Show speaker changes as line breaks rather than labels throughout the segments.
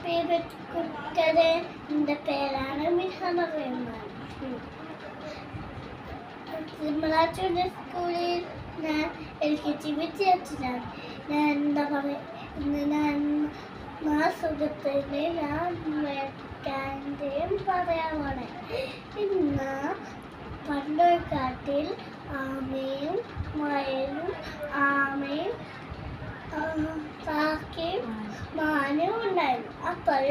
Favourite കുക്കറിൻ്റെ പേരാണ് മിഹാന റഹ്മാൻ. തിരുമലാച്ചൂർ സ്കൂളിൽ ഞാൻ LKG വിദ്യാർത്ഥിയാണ്. ഞാൻ എന്താ പറയുക, ഞാൻ സുഖത്തിന് ഞാൻ വെക്കാൻ്റെയും പറയാമാണ്. ഇന്ന് പണ്ടൊരു കാട്ടിൽ ആമയും മയിലും ആമയും കാക്കയും മാനും ഉണ്ടായിരുന്നു. അപ്പോൾ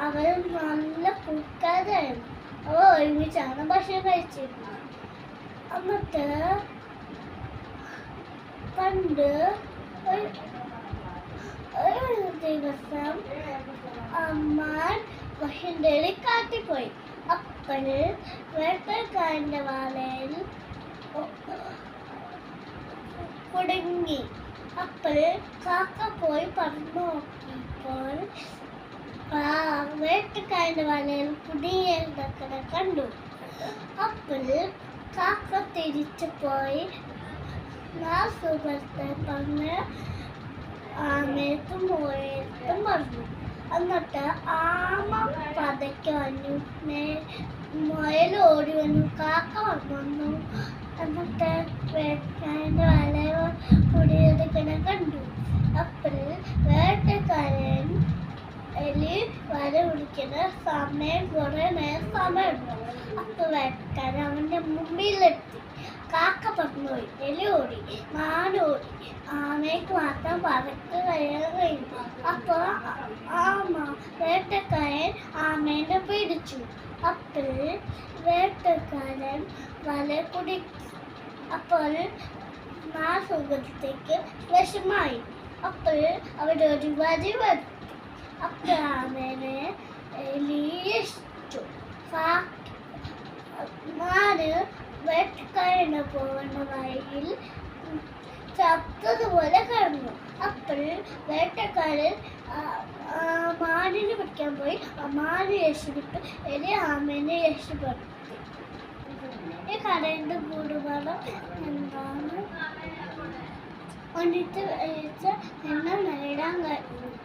അവർ നല്ല കുക്കാരായിരുന്നു. അവർ ഒരുമിച്ചാണ് ഭക്ഷണം കഴിച്ചിരുന്നത്. എന്നിട്ട് പണ്ട് ഒരു ദിവസം അമ്മാൻ ഭക്ഷണം കാട്ടിപ്പോയി. അപ്പോൾ വേട്ടക്കാരൻ്റെ വലയിൽ കുടുങ്ങി. അപ്പോൾ കാക്ക പോയി പറന്നു നോക്കിയപ്പോൾ വേട്ടക്കാരൻ്റെ വലയിൽ കുടുങ്ങിയതൊക്കെ കണ്ടു. അപ്പോൾ കാക്ക തിരിച്ചു പോയി സുഹൃത്തെ പറഞ്ഞ് ആമയത്തും മോയത്തും പറഞ്ഞു. എന്നിട്ട് ആമ പതയ്ക്ക് വന്നു, മുയൽ ഓടി വന്നു, കാക്ക വന്നു. എന്നിട്ട് വേട്ടക്കാരൻ്റെ വല കുടിയതൊക്കെ കണ്ടു. അപ്പോൾ വേട്ടക്കാരൻ വല പിടിക്കുന്ന സമയം കുറേ നേരം സമയമുണ്ട്. അപ്പോൾ വേട്ടക്കാരൻ അവൻ്റെ മുമ്പിലെത്തി. കാക്ക പറന്നുപോയി, എലി ഓടി, മാനോടി, ആമയ്ക്ക് മാത്രം പതക്ക് കഴിയാൻ കഴിഞ്ഞു. അപ്പോൾ വേട്ടക്കാരൻ ആമേനെ പിടിച്ചു. അപ്പോൾ വേട്ടക്കാരൻ വല കുടിച്ചു. അപ്പോൾ സുഖത്തേക്ക് വിഷമായി. അപ്പോൾ അവരൊരു വരി വരുത്തി. അപ്പോൾ ആമേനെ എലിയിച്ചു. മാന് വേട്ടക്കാരന് പോകുന്ന വഴിയിൽ ചത്തതുപോലെ കിടന്നു. അപ്പോൾ വേട്ടക്കാരൻ മാനിനെ പിടിക്കാൻ പോയി. മാന് രക്ഷപ്പെട്ടു, എലി ആമേനെ രക്ഷപ്പെടുത്തി. ഈ കടയുടെ കൂടുപാടം എന്താണ്? ഒന്നിച്ച് എന്നെ നേടാൻ കഴിയും.